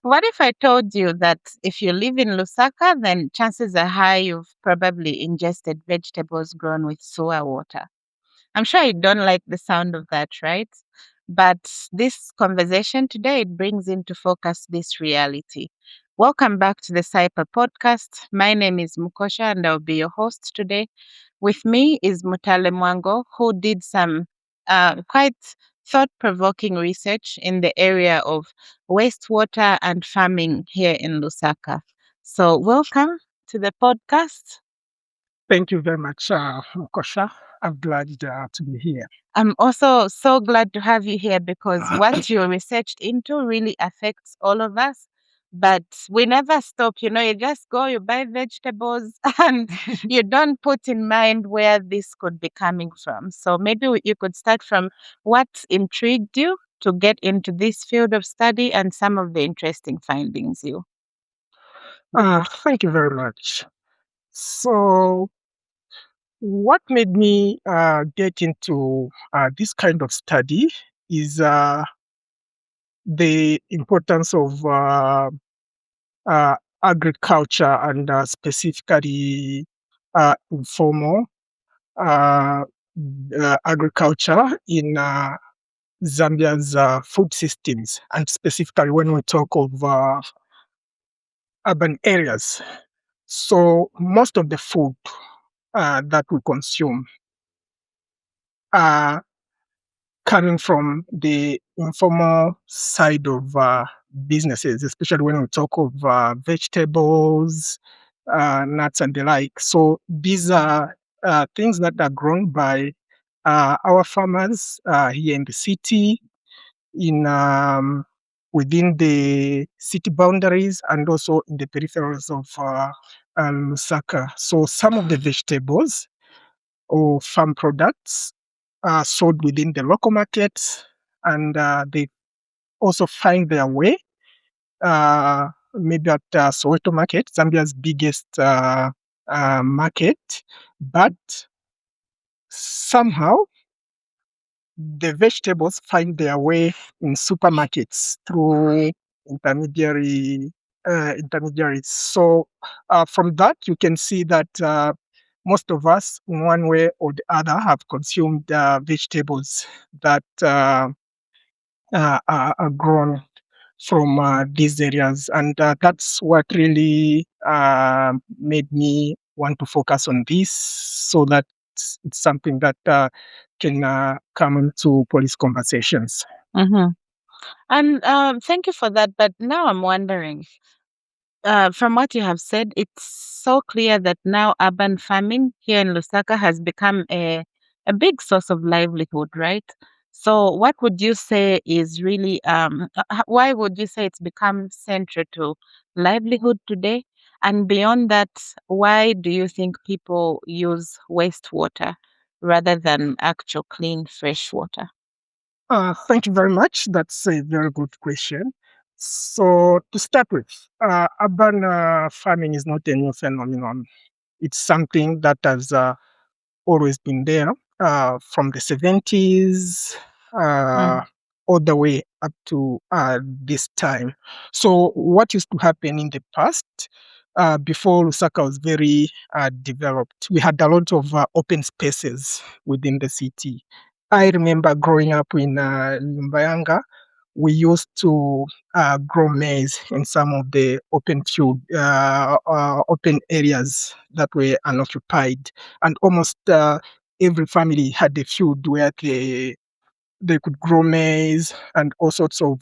What if I told you that if you live in Lusaka, then chances are high you've probably ingested vegetables grown with sewer water? I'm sure you don't like the sound of that, right? But this conversation today, it brings into focus this reality. Welcome back to the Cyper podcast. My name is Mukosha and I'll be your host today. With me is Mutale Mwango, who did some quite thought provoking research in the area of wastewater and farming here in Lusaka. So, welcome to the podcast. Thank you very much, Mukosha. I'm glad to be here. I'm also so glad to have you here because what you researched into really affects all of us. But we never stop, you just go, you buy vegetables, and you don't put in mind where this could be coming from. So maybe you could start from what intrigued you to get into this field of study and some of the interesting findings you. Thank you very much. So, what made me get into this kind of study is the importance of uh, agriculture and specifically informal uh, agriculture in Zambia's food systems, and specifically when we talk of urban areas. So most of the food that we consume are coming from the informal side of businesses, especially when we talk of vegetables, nuts, and the like. So these are things that are grown by our farmers here in the city, in within the city boundaries, and also in the peripherals of Lusaka. So some of the vegetables or farm products are sold within the local market, and they also find their way maybe at Soweto Market, Zambia's biggest market, but somehow the vegetables find their way in supermarkets through intermediaries. So from that, you can see that most of us, in one way or the other, have consumed vegetables that are grown from these areas, and that's what really made me want to focus on this, so that it's something that can come into policy conversations. Mm-hmm. And thank you for that. But now I'm wondering, from what you have said, it's so clear that now urban farming here in Lusaka has become a big source of livelihood, right? So, what would you say is really, why would you say it's become central to livelihood today? And beyond that, why do you think people use wastewater rather than actual clean, fresh water? Thank you very much. That's a very good question. So, to start with, urban farming is not a new phenomenon. It's something that has always been there from the 70s uh, Mm, all the way up to this time. So, what used to happen in the past, before Lusaka was very developed, we had a lot of open spaces within the city. I remember growing up in Nyumbayanga, we used to grow maize in some of the open areas that were unoccupied, and almost every family had a field where they could grow maize and all sorts of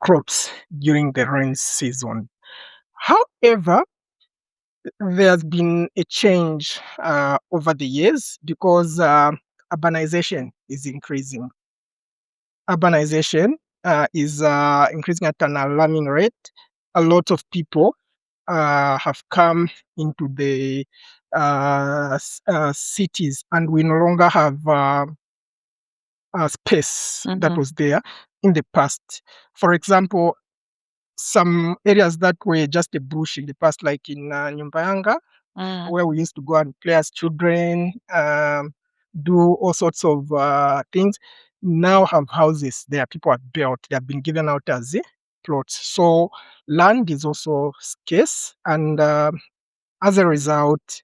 crops during the rain season. However, there has been a change over the years because urbanization is increasing. Urbanization is increasing at an alarming rate. A lot of people have come into the cities, and we no longer have space that mhm, was there in the past. For example, some areas that were just a bush in the past, like in Nyumbayanga, mm, where we used to go and play as children, do all sorts of things, now have houses there. People have built, they have been given out as plots. So land is also scarce, and as a result,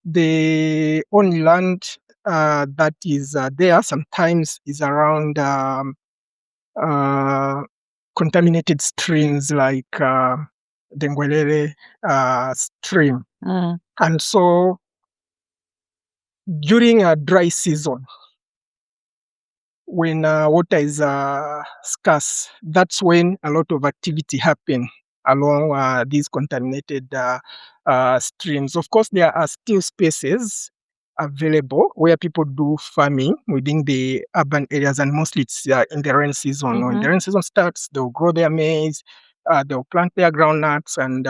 the only land that is there sometimes is around uh, contaminated streams like the Ngwelele stream. Mm. And so during a dry season, when water is scarce, that's when a lot of activity happen along these contaminated streams. Of course, there are still spaces available where people do farming within the urban areas, and mostly it's in the rain season. When the rain season starts, they'll grow their maize, they'll plant their groundnuts, and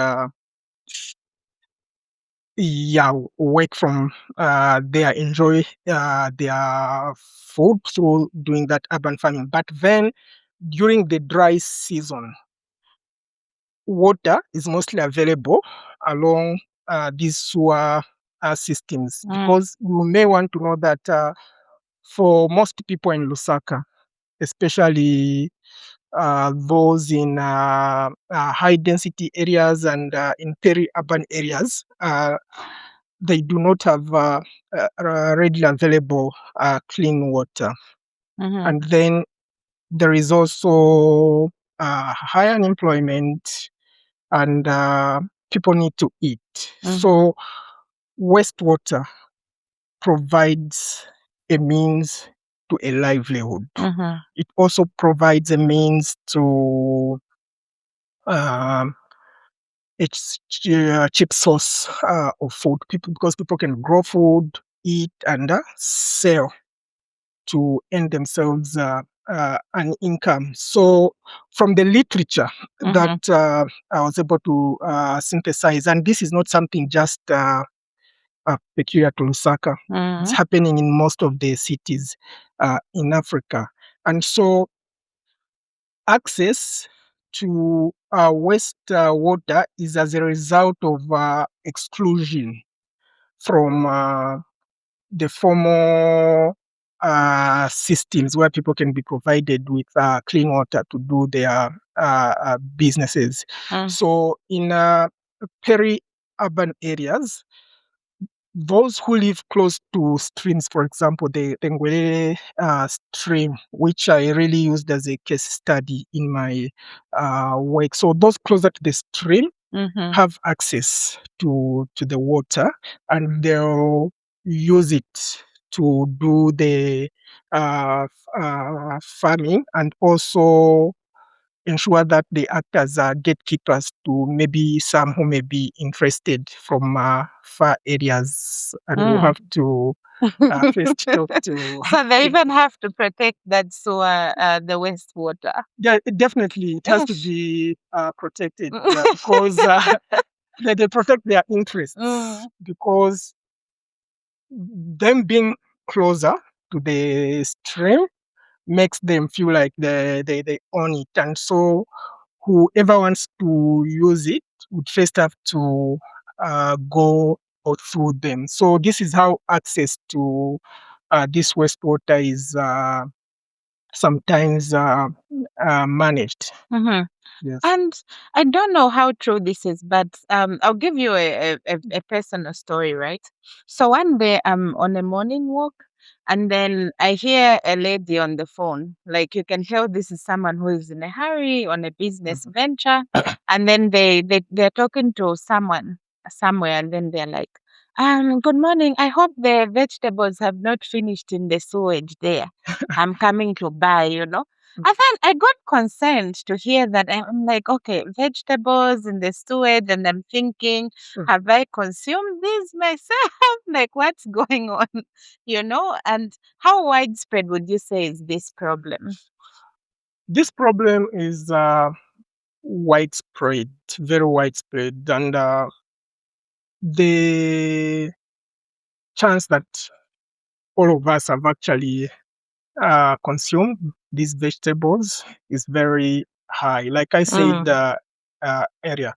work from there, enjoy their food through doing that urban farming. But then during the dry season, water is mostly available along these sewer systems, because you may want to know that for most people in Lusaka, especially those in high density areas and in peri-urban areas, they do not have readily available clean water. And then there is also high unemployment, and people need to eat. So wastewater provides a means to a livelihood. It also provides a means to it's cheap source of food. Because people can grow food, eat, and sell to earn themselves an income. So from the literature that I was able to synthesize, and this is not something just peculiar to Lusaka. It's happening in most of the cities in Africa. And so access to wastewater is as a result of exclusion from the formal systems where people can be provided with clean water to do their businesses. So in peri-urban areas, those who live close to streams, for example, the Ngwelele stream, which I really used as a case study in my work. So those closer to the stream have access to the water, and they'll use it to do the farming, and also ensure that they act as gatekeepers to maybe some who may be interested from far areas, and we'll have to first talk to. So they even have to protect that sewer, the wastewater. Yeah, definitely, it has to be protected because they protect their interests, because them being closer to the stream makes them feel like they own it. And so whoever wants to use it would first have to go out through them. So this is how access to this wastewater is sometimes managed. Yes. And I don't know how true this is, but I'll give you a personal story, right? So one day I'm on a morning walk, and then I hear a lady on the phone. Like, you can tell this is someone who is in a hurry on a business venture, and then they're talking to someone somewhere, and then they're like, good morning. I hope the vegetables have not finished in the sewage there. I'm coming to buy, you know. I thought I got concerned to hear that. I'm like, okay, vegetables in the sewage, and I'm thinking, have I consumed these myself? Like, what's going on? You know? And how widespread would you say is this problem? This problem is widespread, very widespread, and the chance that all of us have actually consumed these vegetables is very high. Like I said earlier,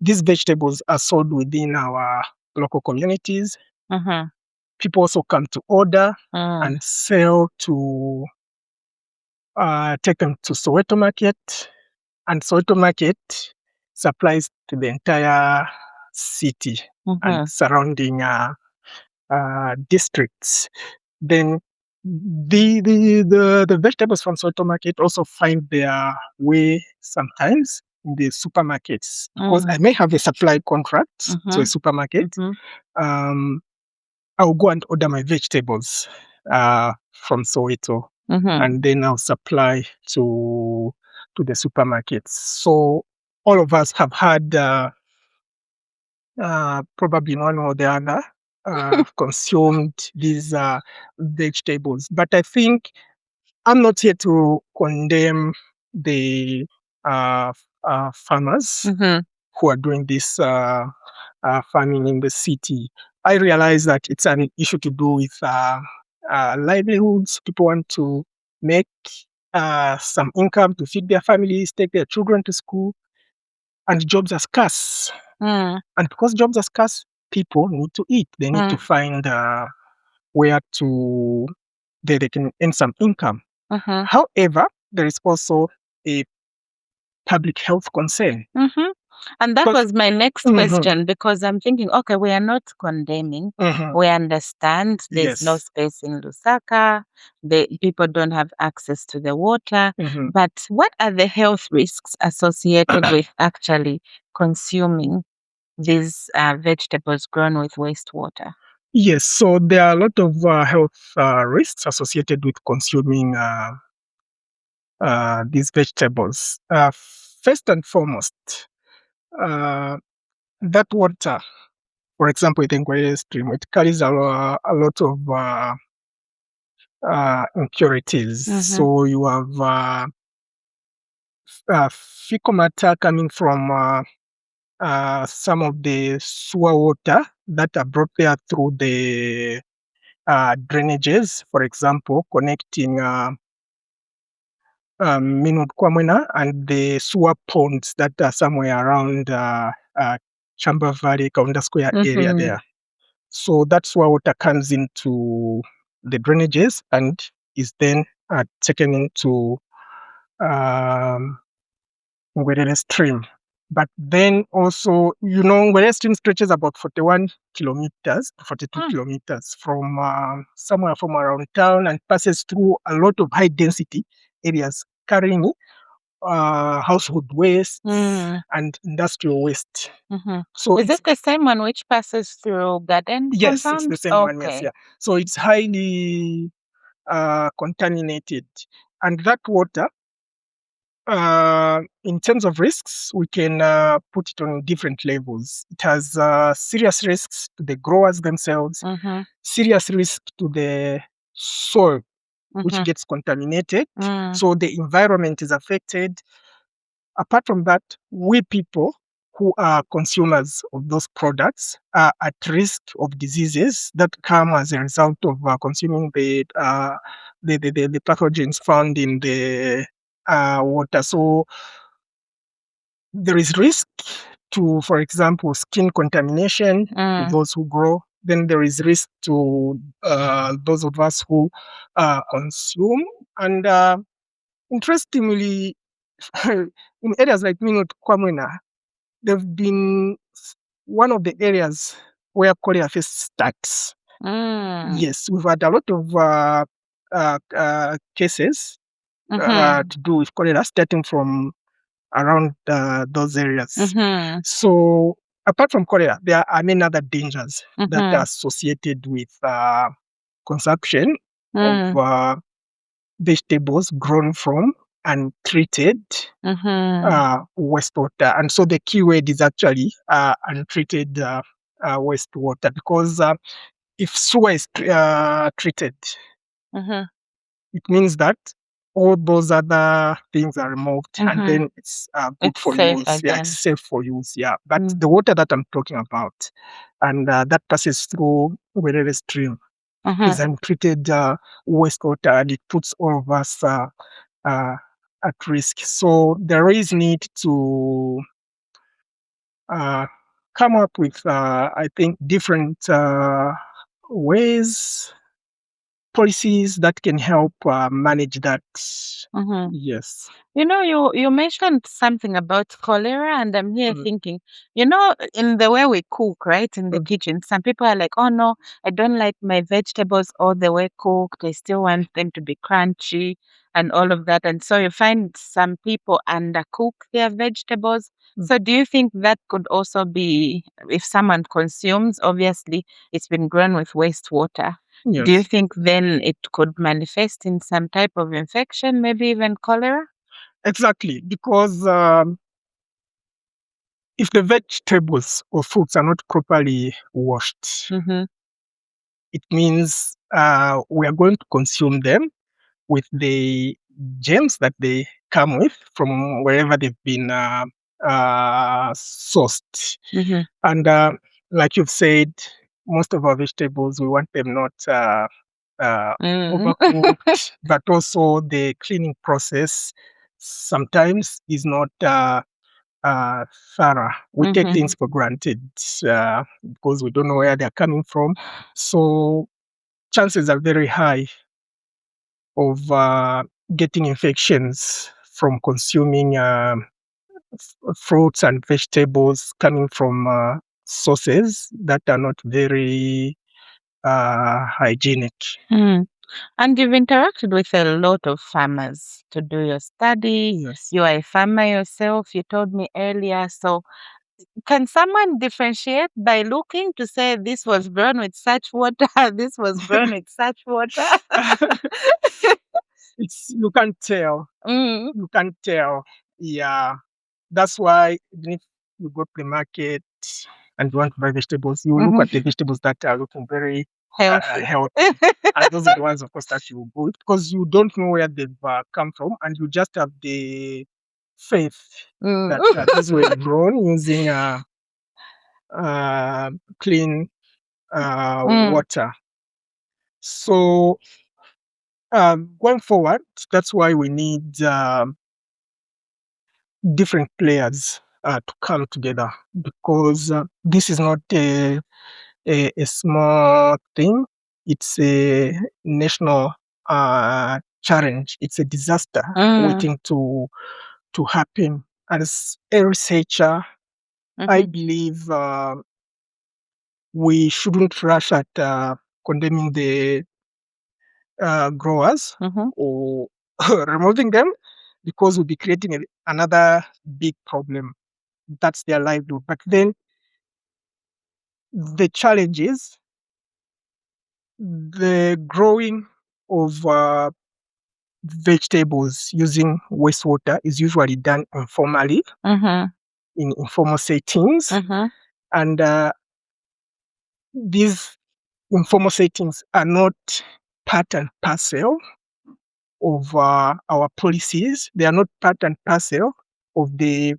these vegetables are sold within our local communities. People also come to order and sell to take them to Soweto market. and Soweto Market supplies to the entire city and surrounding districts. Then the vegetables from Soweto Market also find their way sometimes in the supermarkets, because I may have a supply contract to a supermarket. I'll go and order my vegetables from Soweto, and then I'll supply to the supermarkets. So all of us have had probably one or the other consumed these vegetables. But I think I'm not here to condemn the farmers who are doing this farming in the city. I realize that it's an issue to do with livelihoods. People want to make some income to feed their families, take their children to school, and jobs are scarce. And because jobs are scarce, people need to eat. They need to find where to they can earn some income. However, there is also a public health concern. And that was my next question, because I'm thinking, okay, we are not condemning. We understand there's no space in Lusaka. The people don't have access to the water. But what are the health risks associated with actually consuming these vegetables grown with wastewater? Yes, so there are a lot of health risks associated with consuming these vegetables. First and foremost, that water, for example, the Ngwere stream, it carries a lot of impurities. So you have fecal matter coming from some of the sewer water that are brought there through the drainages, for example, connecting Minwood Kwamwena and the sewer ponds that are somewhere around Chamba Valley, Kaunda Square area there. So that sewer water comes into the drainages and is then taken into Ngwerere stream. But then also, Ngwerere stream stretches about 41 kilometers, 42 kilometers from somewhere from around town, and passes through a lot of high density areas carrying household waste and industrial waste. So is it the same one which passes through garden Yes, compound? it's the same one. Yes, yeah. So it's highly contaminated, and that water, in terms of risks, we can put it on different levels. It has serious risks to the growers themselves, serious risk to the soil, which gets contaminated. So the environment is affected. Apart from that, we people who are consumers of those products are at risk of diseases that come as a result of consuming the pathogens found in the water. So there is risk to, for example, skin contamination to those who grow. Then there is risk to those of us who consume. And interestingly, in areas like Minot Kwamwena, they've been one of the areas where cholera first starts. Yes, we've had a lot of cases to do with cholera starting from around those areas. So apart from cholera, there are many other dangers that are associated with consumption of vegetables grown from untreated wastewater. And so the key word is actually untreated wastewater, because if sewer is treated, it means that all those other things are removed, and then it's good It's for safe use. Yeah, again. it's safe for use. Yeah, but the water that I'm talking about, and that passes through Werere stream, is untreated wastewater, and it puts all of us at risk. So there is need to come up with, I think, different ways policies that can help manage that. Mhm. Yes. You mentioned something about cholera, and I'm here Mm, thinking, in the way we cook, right, in the mm, kitchen, some people are like, oh no, I don't like my vegetables all the way cooked. I still want them to be crunchy and all of that. And so you find some people undercook their vegetables. mm. So do you think that could also be, if someone consumes, obviously it's been grown with wastewater. Do you Yes. think then it could manifest in some type of infection, maybe even cholera? Exactly. Because if the vegetables or fruits are not properly washed, Mhm. it means we are going to consume them with the germs that they come with from wherever they've been sourced. Mhm. And like you've said, most of our vegetables, we want them not uh, Mm. overcooked, but also the cleaning process sometimes is not uh, thorough. We take Mhm. things for granted because we don't know where they're coming from. So chances are very high of getting infections from consuming fruits and vegetables coming from sources that are not very hygienic. Mm. And you've interacted with a lot of farmers to do your study. Yes. You are a farmer yourself, you told me earlier. So, can someone differentiate by looking to say this was grown with such water, this was grown with such water? It's you can't tell. Mm. You can't tell. Yeah. That's why even if you go to the market and you want to buy vegetables, you look Mhm. at the vegetables that are looking very Healthy. healthy. And those are the ones, of course, that you go with because you don't know where they've come from, and you just have the faith Mm. that these were grown using uh, clean Mm. water. So going forward, that's why we need different players to come together because this is not a small thing. It's a national challenge. It's a disaster Mm. waiting to happen. As a researcher, I Mhm. believe we shouldn't rush at condemning the growers Mhm. or removing them because we'll be creating another big problem. That's their livelihood. But then the challenge is the growing of vegetables using wastewater is usually done informally Mhm. in informal settings, Mhm. and these informal settings are not part and parcel of our policies. They are not part and parcel of the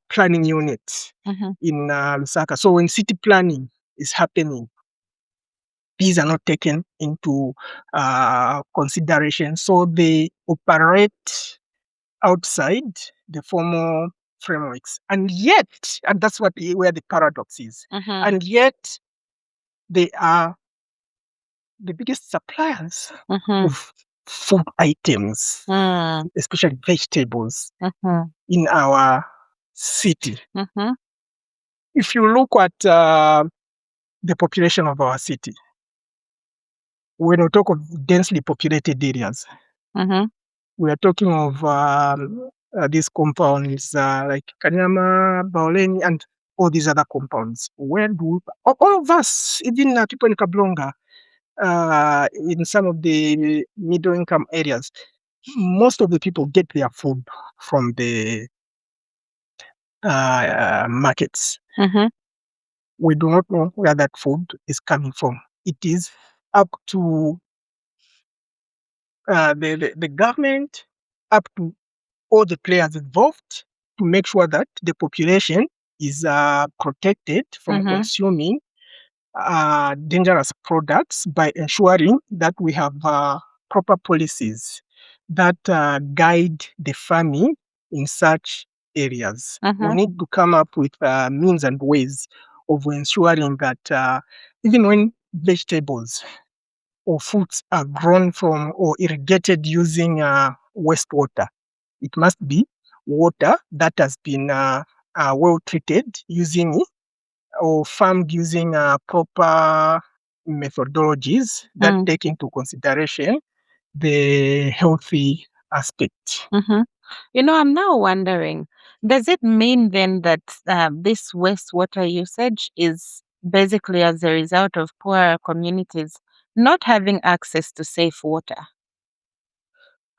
planning unit Mhm. in Lusaka. So when city planning is happening, these are not taken into consideration. So they operate outside the formal frameworks. And yet, and that's where the paradox is, Mhm. and yet they are the biggest suppliers Mhm. of food items, Mm. especially vegetables, Mhm. in our city. Mhm. If you look at the population of our city, when we talk of densely populated areas, Mhm. we are talking of these compounds like Kanyama, Baoleni, and all these other compounds. Where do all of us, even people in Kablonga, in some of the middle income areas, most of the people get their food from the markets. Mhm. We do not know where that food is coming from. It is up to the government, up to all the players involved to make sure that the population is protected from Mhm. consuming dangerous products by ensuring that we have proper policies that guide the farming in such areas. We Mhm. need to come up with means and ways of ensuring that even when vegetables or fruits are grown from or irrigated using wastewater. It must be water that has been well treated using or farmed using proper methodologies that Mm. take into consideration the healthy aspect. Mm-hmm. I'm now wondering, does it mean then that this wastewater usage is basically as a result of poorer communities not having access to safe water?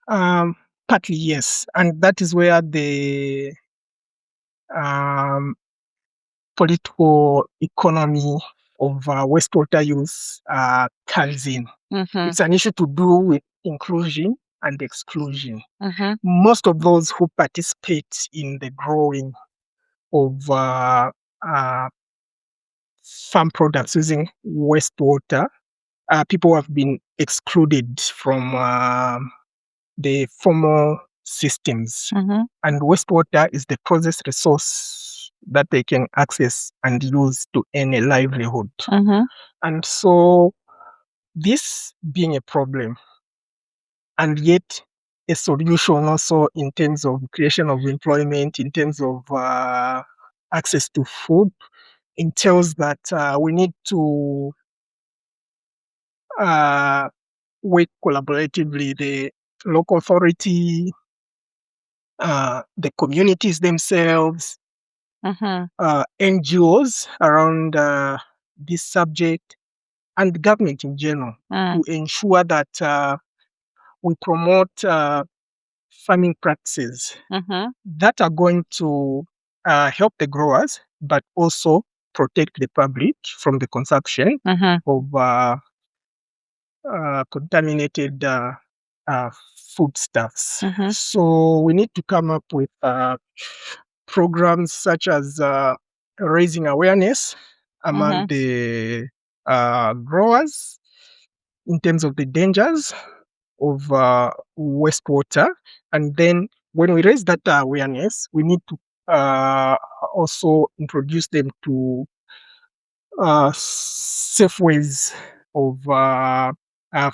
Um, Partly, yes. And that is where the um, political economy of wastewater use comes in. Mm-hmm. It's an issue to do with inclusion and exclusion. Mm-hmm. Most of those who participate in the growing of farm products using wastewater, people have been excluded from the formal systems. Mm-hmm. And wastewater is the closest resource that they can access and use to earn a livelihood. Mm-hmm. And so, this being a problem, and yet a solution also in terms of creation of employment, in terms of access to food, entails that we need to uh, work collaboratively, the local authority, the communities themselves, Mm-hmm. NGOs around this subject, and government in general Mm. to ensure that we promote farming practices Mm-hmm. that are going to help the growers, but also protect the public from the consumption Mm-hmm. of contaminated foodstuffs. Mm-hmm. So we need to come up with programs such as raising awareness among Mm-hmm. the growers in terms of the dangers of wastewater. And then when we raise that awareness, we need to also introduce them to safe ways of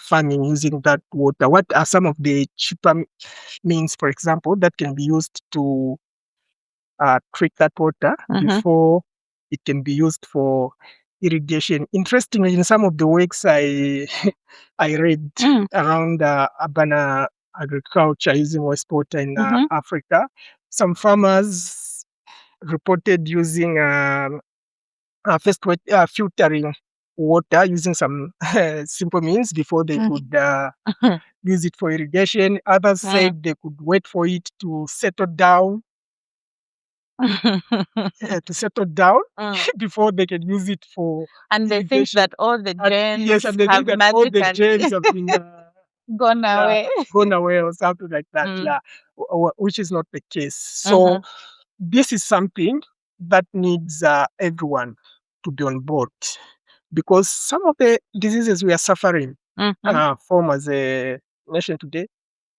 farming using that water. What are some of the cheaper means, for example, that can be used to treat that water Mm-hmm. before it can be used for irrigation? Interestingly, in some of the works I I read Mm. around urban agriculture using wastewater in Mm-hmm. Africa, some farmers reported using filtering water using some simple means before they could use it for irrigation. Others Mm. said they could wait for it to settle down, Mm. before they can use it for And they think irrigation. that all the And yes, germs and they think have that all the germs magically have been gone away. gone away or something like that, Mm. yeah, which is not the case. Mm-hmm. So this is something that needs everyone to be on board, because some of the diseases we are suffering Mm-hmm. from as a nation today,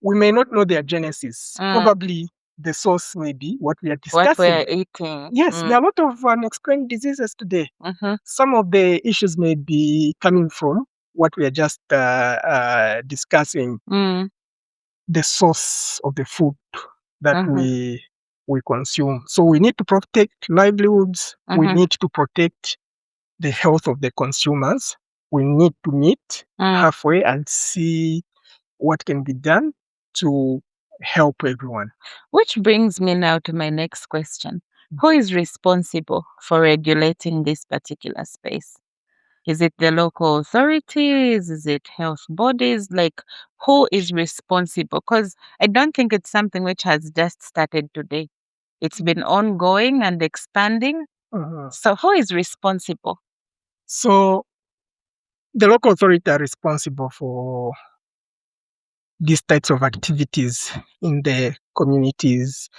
we may not know their genesis. Mm. Probably the source may be what we are What discussing. we're eating. Yes, Mm. there are a lot of unexplained diseases today. Mm-hmm. Some of the issues may be coming from what we are just discussing, Mm. the source of the food that Mm-hmm. we consume. So we need to protect livelihoods. We Mm-hmm. need to protect the health of the consumers. We need to meet Mm. halfway and see what can be done to help everyone. Which brings me now to my next question. Who is responsible for regulating this particular space? Is it the local authorities? Is it health bodies? Like, who is responsible? Because I don't think it's something which has just started today. It's been ongoing and expanding. Uh-huh. So, who is responsible? So the local authority are responsible for these types of activities in the communities.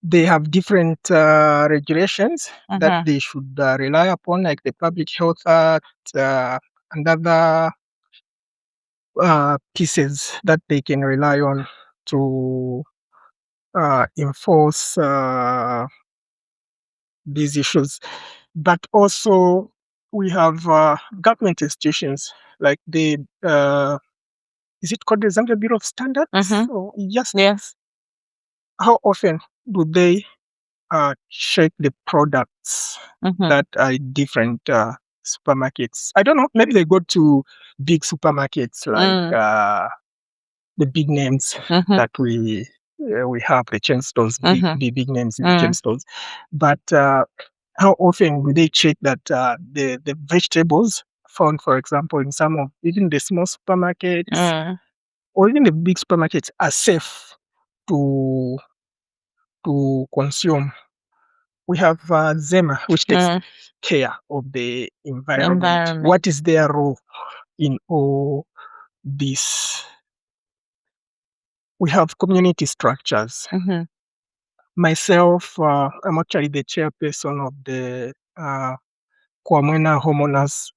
They have different regulations that Uh-huh. they should rely upon, like the Public Health Act and other pieces that they can rely on to enforce these issues. But also, we have government institutions like the is it called the Zambia Bureau of Standards? Mhm. Or yes. Yes. How often do they check the products Mhm. that are in different supermarkets? I don't know. Maybe they go to big supermarkets like Mm. the big names Mhm. that we have, the chain stores, Mhm. big names in the chain Mm. stores. But how often do they check that the vegetables found, for example, in some of even the small supermarkets Mm. or even the big supermarkets are safe to consume? We have Zema, which takes Mm. care of the environment. Environment. What is their role in all this? We have community structures. Mhm. Myself, I'm actually the chairperson of the Kwamwena Homeowners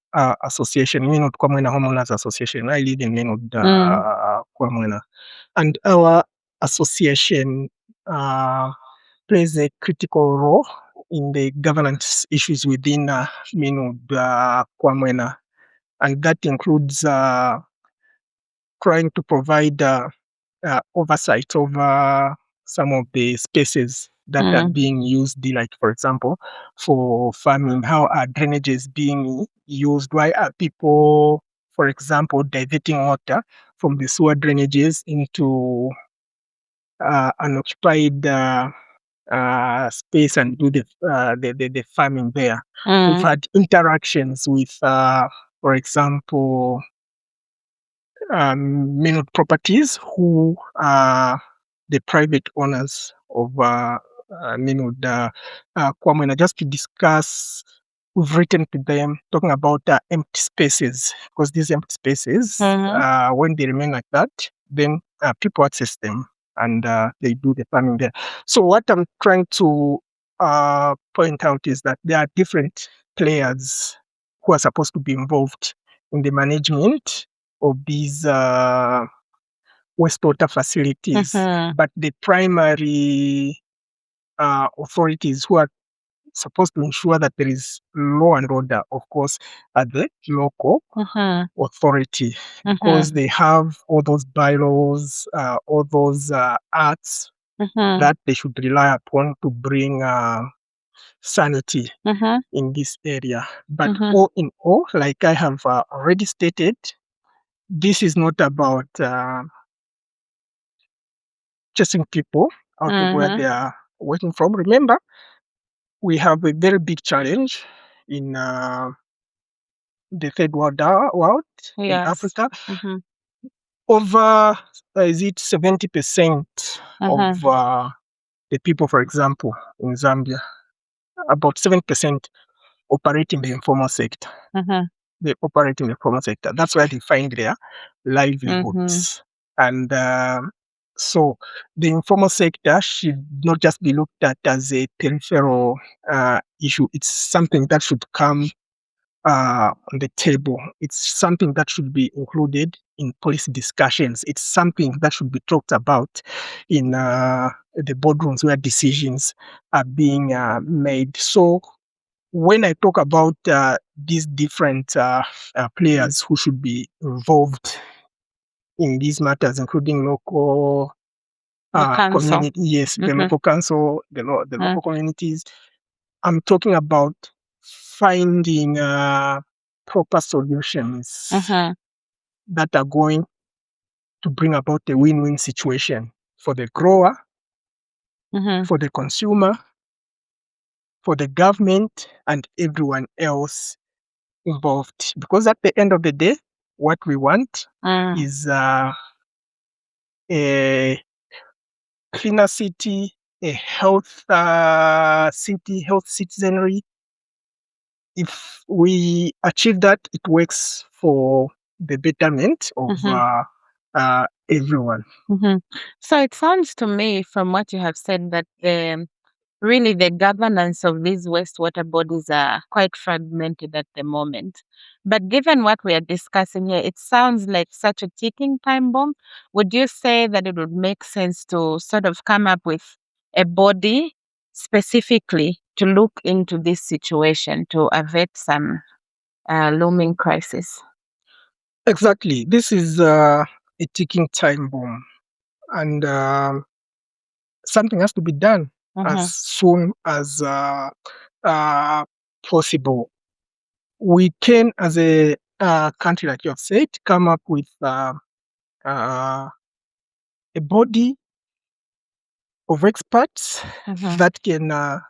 Association, Minot Kwamwena Homeowners Association. I live in Minot Mm. Kwamwena. And our association plays a critical role in the governance issues within Minot Kwamwena. And that includes trying to provide oversight over some of the spaces that are Mm. being used, like, for example, for farming. How are drainages being used? Why are people, for example, diverting water from the sewer drainages into unoccupied space and do the farming there? We've Mm. had interactions with, for example, Minute Properties, who are the private owners of Minute Kwamwena, just to discuss. We've written to them talking about empty spaces, because these empty spaces, Mhm. when they remain like that, then people access them and they do the farming there. So what I'm trying to point out is that there are different players who are supposed to be involved in the management of these wastewater facilities, Mhm. but the primary authorities who are supposed to ensure that there is law and order, of course, are the local Mhm. authority, because Mhm. they have all those bylaws, all those acts Mhm. that they should rely upon to bring sanity Mhm. in this area. But Mhm. all in all, like I have already stated, this is not about chasing people out of where Mhm. they are working from. Remember, we have a very big challenge in the third world in Yes. Africa. Mhm. Over, is it 70% of Mhm. the people, for example, in Zambia, about 7% operate in the informal sector. Mhm. They operate in the informal sector. That's where they find their Mhm. livelihoods. And so the informal sector should not just be looked at as a peripheral issue. It's something that should come on the table. It's something that should be included in policy discussions. It's something that should be talked about in the boardrooms where decisions are being made. So when I talk about these different players who should be involved in these matters, including local The council. community, yes, the Mhm. local council, the Mm. local communities, I'm talking about finding proper solutions Mhm. that are going to bring about a win-win situation for the grower, Mhm. for the consumer, for the government, and everyone else involved. Because at the end of the day, what we want Mm. is a cleaner city, a health city, health citizenry. If we achieve that, it works for the betterment of Mhm. everyone. Mhm. So it sounds to me, from what you have said, that really the governance of these wastewater bodies are quite fragmented at the moment. But given what we are discussing here, it sounds like such a ticking time bomb. Would you say that it would make sense to sort of come up with a body specifically to look into this situation to avert some? looming crisis? Exactly. This is a ticking time bomb, and something has to be done as Mm-hmm. soon as uh, possible. We can, as a country, like you have said, come up with uh, a body of experts Mm-hmm. that can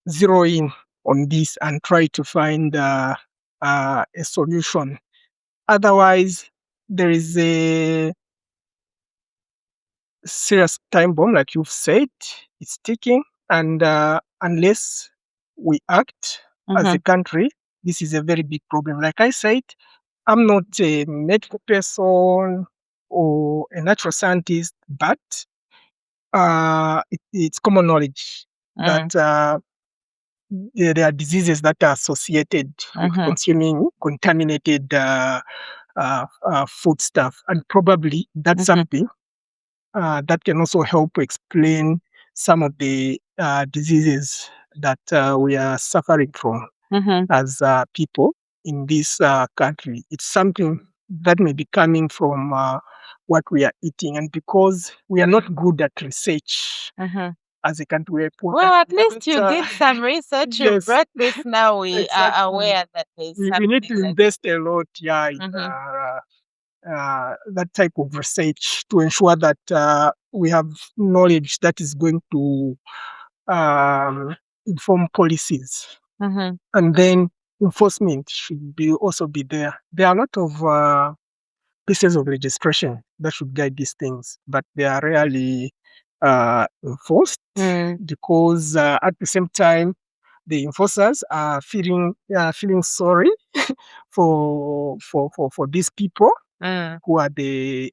zero in on this and try to find a solution. Otherwise, there is a serious time bomb, like you've said, it's ticking. And unless we act as Mm-hmm. a country, this is a very big problem. Like I said, I'm not a medical person or a natural scientist, but it's common knowledge that Mm. there are diseases that are associated with Mm-hmm. consuming contaminated food stuff, and probably that's Mm-hmm. something that can also help explain some of the diseases that we are suffering from Mm-hmm. as people in this country. It's something that may be coming from what we are eating, and because we are not good at research Mm-hmm. as a country, Well, at we least haven't. you did some research. You Yes, brought this. Now we are exactly. aware that there's We need something to like. invest a lot, yeah, in Mm-hmm. that type of research to ensure that we have knowledge that is going to um, inform policies. Mm-hmm. And then enforcement should be also be there. There are a lot of pieces of registration that should guide these things, but they are rarely enforced Mm. because at the same time the enforcers are feeling sorry for these people Mm. who are the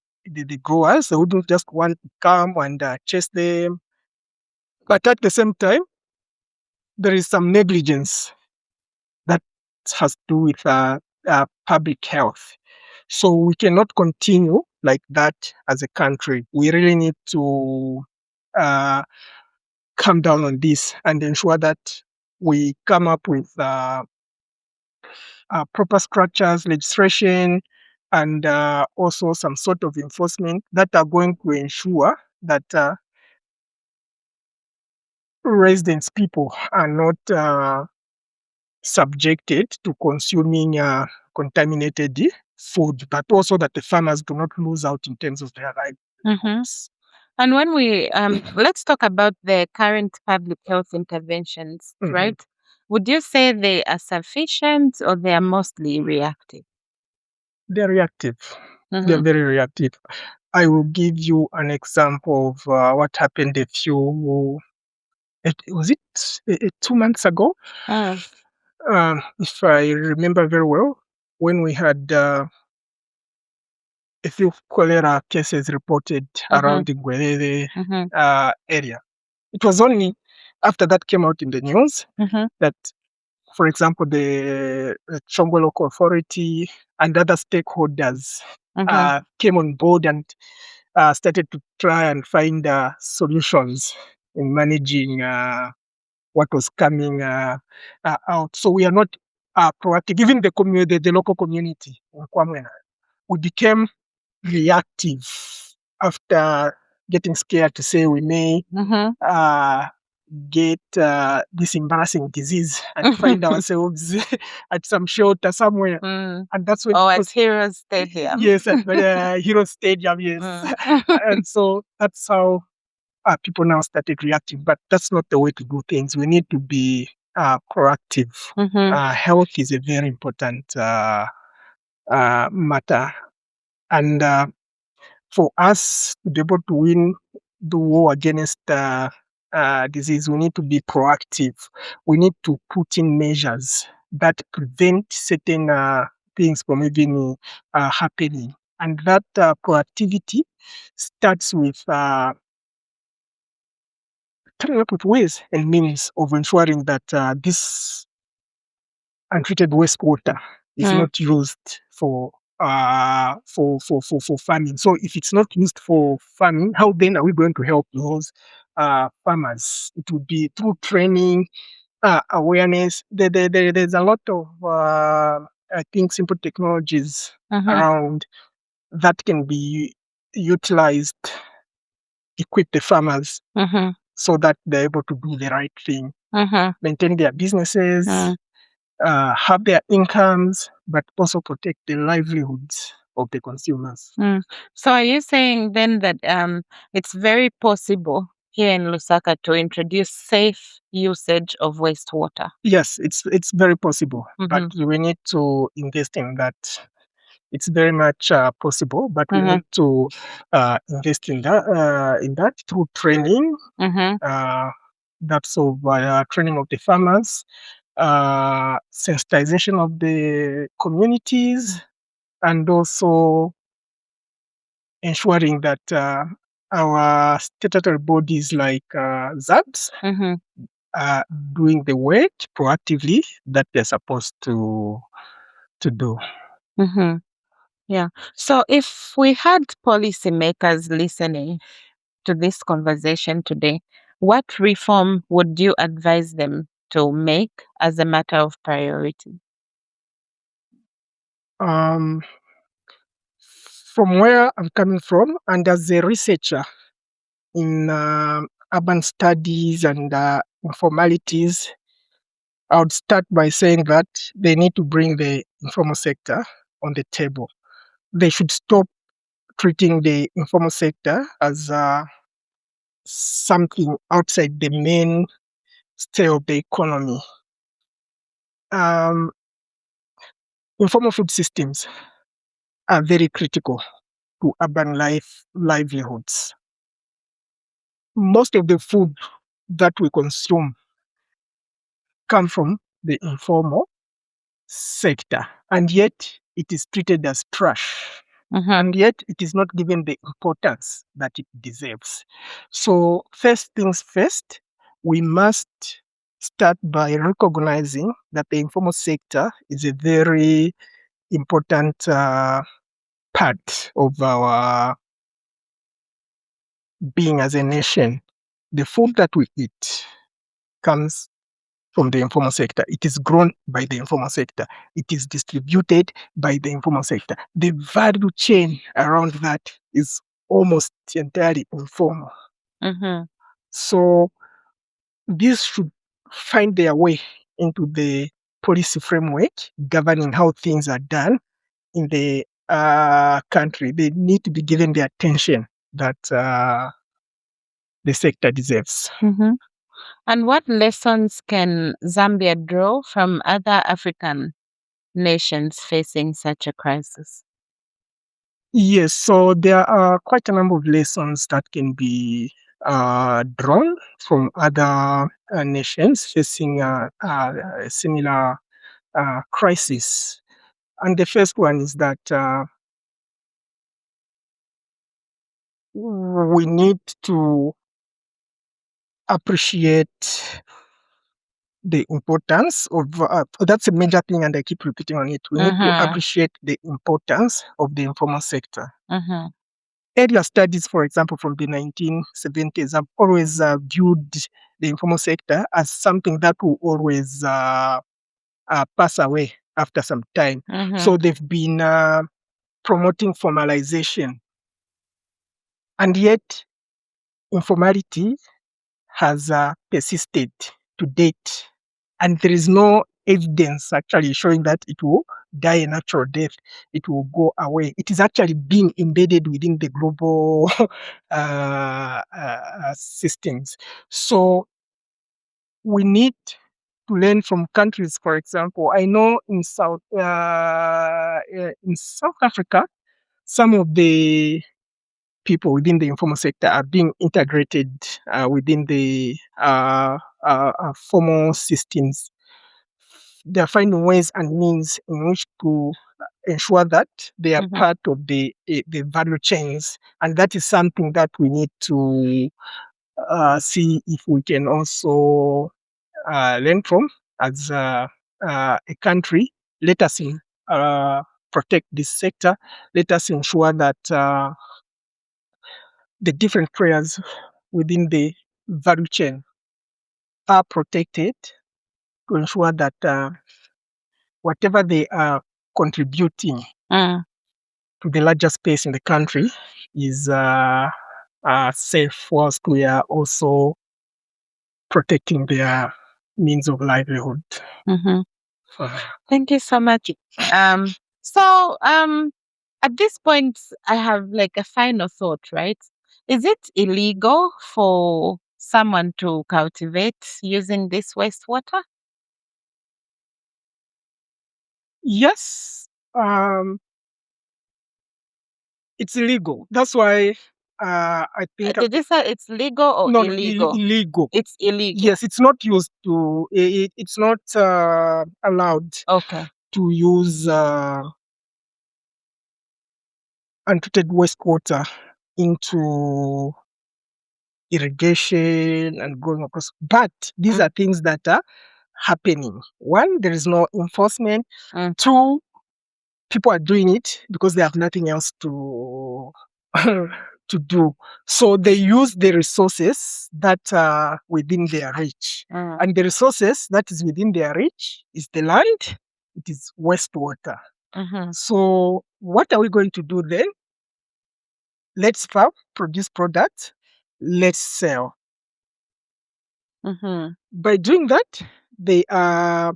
growers. They wouldn't just want to come and chase them. But at the same time, there is some negligence that has to do with public health. So we cannot continue like that as a country. We really need to uh, come down on this and ensure that we come up with proper structures, legislation, and also some sort of enforcement that are going to ensure that residents, people, are not subjected to consuming contaminated food, but also that the farmers do not lose out in terms of their Mm-hmm. livelihoods. And when we let's talk about the current public health interventions, Mhm. right? Would you say they are sufficient or they are mostly reactive? They're reactive. They're Mm-hmm. very reactive. I will give you an example of what happened a few. Was it 2 months ago? Mm. If I remember very well, when we had a few cholera cases reported Mm-hmm. around the Gwerere Mm-hmm. area. It was only after that came out in the news Mm-hmm. that, for example, the Chongo Local Authority and other stakeholders Mm-hmm. came on board and started to try and find solutions in managing what was coming out. So we are not proactive. Even the local community in Kwamwena, we became reactive after getting scared to say we may Mm-hmm. uh, get this embarrassing disease and find ourselves at some shelter somewhere. Mm. And that's when, Oh, at because Heroes Stadium. yes, at Hero Stadium, yes. Mm. And so that's how people now started reacting. But that's not the way to do things. We need to be proactive. Mm-hmm. Health is a very important matter. And for us to be able to win the war against disease, we need to be proactive. We need to put in measures that prevent certain things from even happening. And that proactivity starts with coming up with ways and means of ensuring that this untreated wastewater is Mm. not used for farming. So if it's not used for farming, how then are we going to help those farmers? It would be through training, Awareness. There's a lot of, I think, simple technologies around that can be utilized, equip the farmers so that they're able to do the right thing, maintain their businesses, have their incomes, but also protect the livelihoods of the consumers. So are you saying then that it's very possible here in Lusaka to introduce safe usage of wastewater? Yes, it's very possible, but we need to invest in that. It's very much possible, but we need to invest in that through training. That's training of the farmers, sensitization of the communities, and also ensuring that our statutory bodies like ZABs are doing the work proactively that they're supposed to do. Yeah. So if we had policymakers listening to this conversation today, what reform would you advise them to make as a matter of priority? From where I'm coming from, and as a researcher in urban studies and informalities, I would start by saying that they need to bring the informal sector on the table. They should stop treating the informal sector as something outside the main stay of the economy. Informal food systems are very critical to urban livelihoods. Most of the food that we consume come from the informal sector, and yet it is treated as trash. And yet it is not given the importance that it deserves. So first things first, we must start by recognizing that the informal sector is a very important part of our being as a nation. The food that we eat comes from the informal sector. It is grown by the informal sector. It is distributed by the informal sector. The value chain around that is almost entirely informal. So this should find their way into the policy framework governing how things are done in the country. They need to be given the attention that the sector deserves. And what lessons can Zambia draw from other African nations facing such a crisis? Yes, so there are quite a number of lessons that can be drawn from other nations facing a similar crisis. And the first one is that we need to appreciate the importance of that's a major thing, and I keep repeating on it. We need to appreciate the importance of the informal sector. Earlier studies, for example, from the 1970s, have always viewed the informal sector as something that will always pass away after some time. So they've been promoting formalization, and yet informality has persisted to date, and there is no evidence actually showing that it will die a natural death, it will go away. It is actually being embedded within the global systems. So we need to learn from countries. For example, I know in South Africa, some of the people within the informal sector are being integrated within the formal systems. They are finding ways and means in which to ensure that they are part of the value chains, and that is something that we need to see if we can also learn from as a country. Let us protect this sector. Let us ensure that the different players within the value chain are protected to ensure that whatever they are contributing Mm. to the larger space in the country is safe, whilst we are also protecting their means of livelihood. Mm-hmm. Uh, Thank you so much. So at this point, I have like a final thought, right? Is it illegal for someone to cultivate using this wastewater? yes, it's illegal. That's why I think Did you say it's legal or no, illegal? illegal. It's illegal. Yes, it's not used to. It's not allowed Okay. to use untreated wastewater into irrigation and going across. But these Mm. are things that are happening. One, there is no enforcement. Mm. Two, people are doing it because they have nothing else to to do. So they use the resources that are within their reach. Mm. And the resources that is within their reach is the land, it is wastewater. Mm-hmm. So what are we going to do then? Let's farm, produce products, let's sell. Mm-hmm. By doing that, they are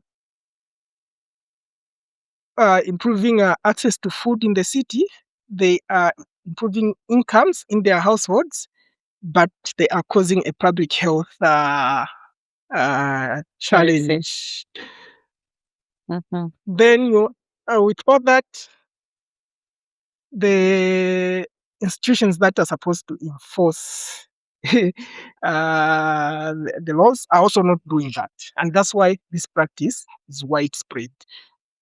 improving access to food in the city. They are improving incomes in their households, but they are causing a public health challenge. Mm-hmm. Then, with all that, the institutions that are supposed to enforce the laws are also not doing that. And that's why this practice is widespread.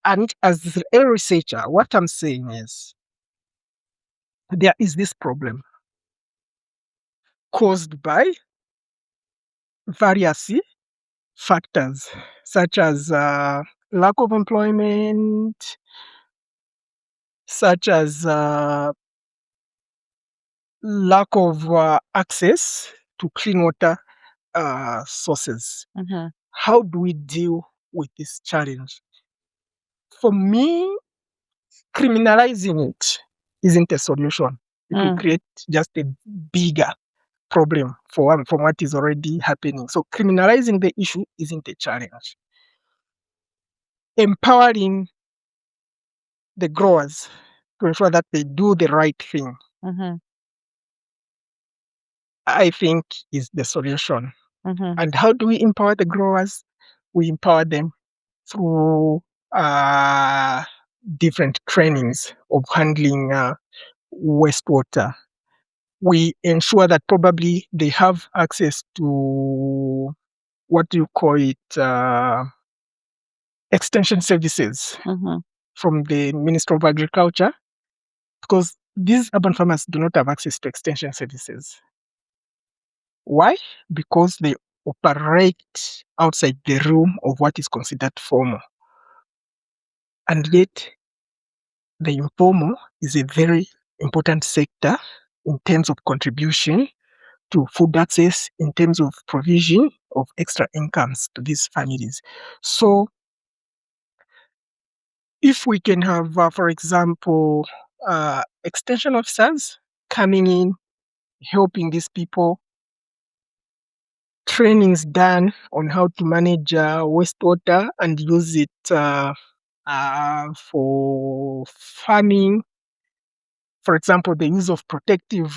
And as a researcher, what I'm saying is there is this problem caused by various factors, such as lack of employment, such as lack of access to clean water sources. Mm-hmm. How do we deal with this challenge? For me, criminalizing it isn't a solution. It will Mm. create just a bigger problem from what is already happening. So criminalizing the issue isn't a challenge. Empowering the growers to ensure that they do the right thing, Mm-hmm. I think is the solution. Mm-hmm. And how do we empower the growers? We empower them through uh, different trainings of handling wastewater. We ensure that probably they have access to what do you call it, extension services Mm-hmm. from the Ministry of Agriculture, because these urban farmers do not have access to extension services. Why? Because they operate outside the realm of what is considered formal. And yet, the informal is a very important sector in terms of contribution to food access, in terms of provision of extra incomes to these families. So, if we can have, for example, extension officers coming in, helping these people, trainings done on how to manage wastewater and use it for farming. For example, the use of protective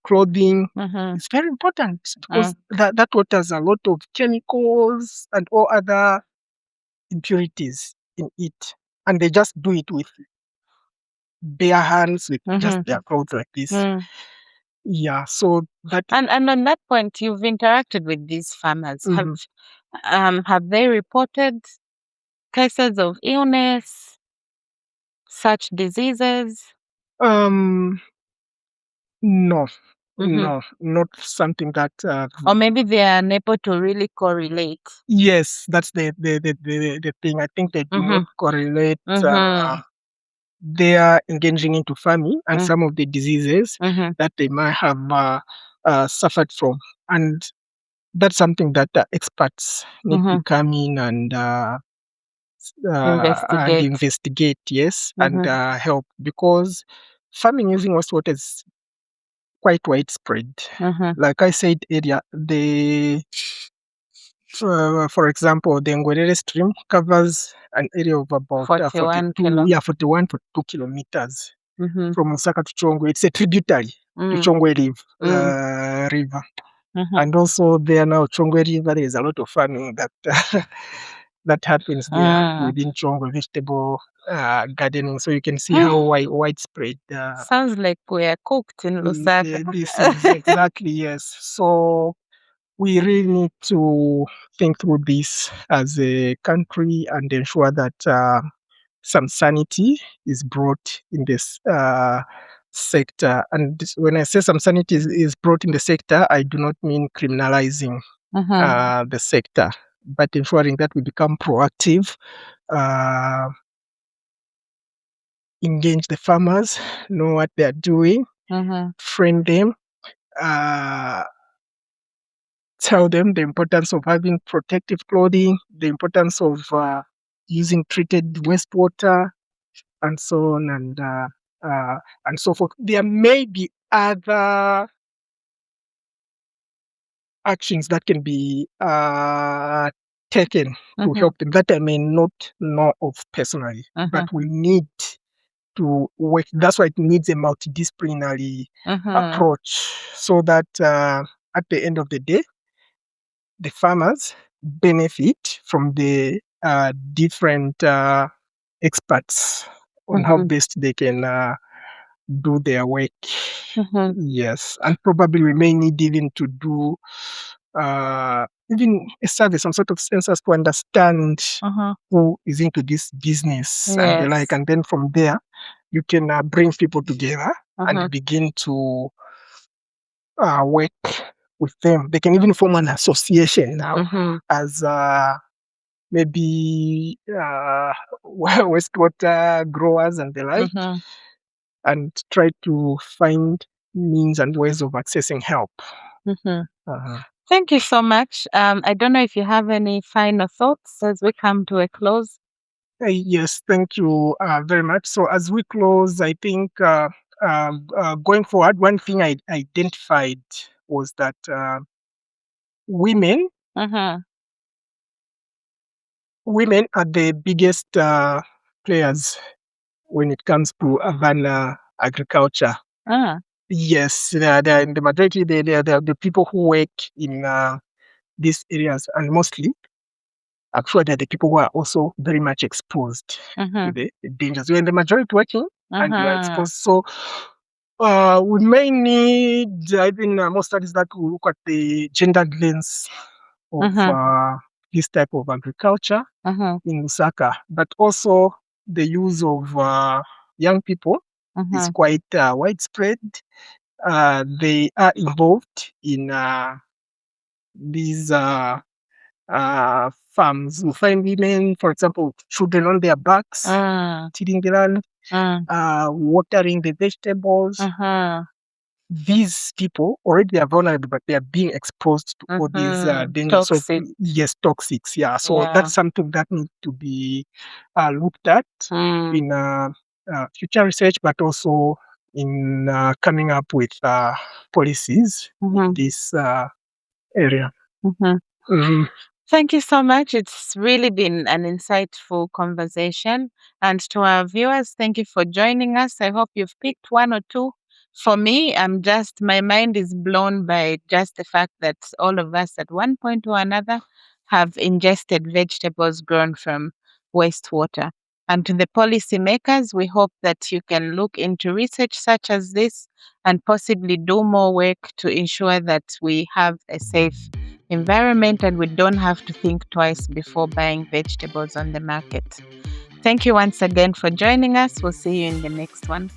clothing Mm-hmm. is very important because that water has a lot of chemicals and all other impurities in it. And they just do it with bare hands, with just their clothes like this. Mm. Yeah, so that. And on that point, you've interacted with these farmers. Mhm. Have they reported cases of illness, such diseases? Um, no, Mm-hmm. no, not something that. Or maybe they are unable to really correlate. Yes, that's the thing. I think they do not correlate. Mm-hmm. They are engaging into farming and Mm. some of the diseases Mm-hmm. that they might have suffered from. And that's something that experts need to Mm-hmm. come in and Investigate. investigate, yes, and Mm-hmm. help, because farming using wastewater is quite widespread. Mm-hmm. Like I said earlier, for example, the Ngwerere stream covers an area of about 41 42 kilometers Mm-hmm. from Lusaka to Chongwe. It's a tributary to Mm. Chongwe Mm. River. Mm-hmm. And also there now, Chongwe River, there is a lot of farming that that happens there Mm. within Chongwe, vegetable gardening. So you can see how widespread Sounds like we are cooked in Lusaka. this is. Exactly, yes. So we really need to think through this as a country and ensure that some sanity is brought in this sector. And when I say some sanity is brought in the sector, I do not mean criminalizing Mm-hmm. the sector, but ensuring that we become proactive, uh, engage the farmers, know what they are doing, Mm-hmm. train them, uh, tell them the importance of having protective clothing, the importance of using treated wastewater, and so on and so forth. There may be other actions that can be taken to Mm-hmm. help them that I may not know of personally, but Mm-hmm. we need to work. That's why it needs a multidisciplinary Mm-hmm. approach, so that at the end of the day, the farmers benefit from the different experts on how Mm-hmm. best they can do their work. Mm-hmm. Yes, and probably we may need even to do even a survey, some sort of census to understand Mm-hmm. who is into this business and the like. Yes. And then from there, you can bring people together Mm-hmm. and begin to work with them. They can even form an association now Mm-hmm. as maybe wastewater growers and the like, Mm-hmm. and try to find means and ways of accessing help. Mm-hmm. Uh-huh. Thank you so much. I don't know if you have any final thoughts as we come to a close. Yes, thank you very much. So as we close, I think going forward, one thing I identified was that women Mm-hmm. women are the biggest players when it comes to urban agriculture. Ah. Yes, they are in the majority. They are the people who work in these areas, and mostly, I'm sure they're the people who are also very much exposed to Mm-hmm. the dangers. You're in the majority working, and you are Mm-hmm. exposed. So we may need even more studies that will look at the gender lens of Mm-hmm. this type of agriculture Mm-hmm. in Lusaka, but also the use of young people is Mm-hmm. quite widespread. They are involved in these farms. You find women, for example, children on their backs, Mm. tilling the land, Mm. watering the vegetables. Mm-hmm. These people already are vulnerable, but they are being exposed to all these Mm-hmm. dangers. So Toxic. yes, toxics. Yeah. So Yeah. that's something that needs to be looked at Mm. in future research, but also in coming up with policies in Mm-hmm. this area. Mm-hmm. Mhm. Thank you so much. It's really been an insightful conversation. And to our viewers, thank you for joining us. I hope you've picked one or two. For me, my mind is blown by just the fact that all of us at one point or another have ingested vegetables grown from wastewater. And to the policymakers, we hope that you can look into research such as this and possibly do more work to ensure that we have a safe environment and we don't have to think twice before buying vegetables on the market. Thank you once again for joining us. We'll see you in the next one.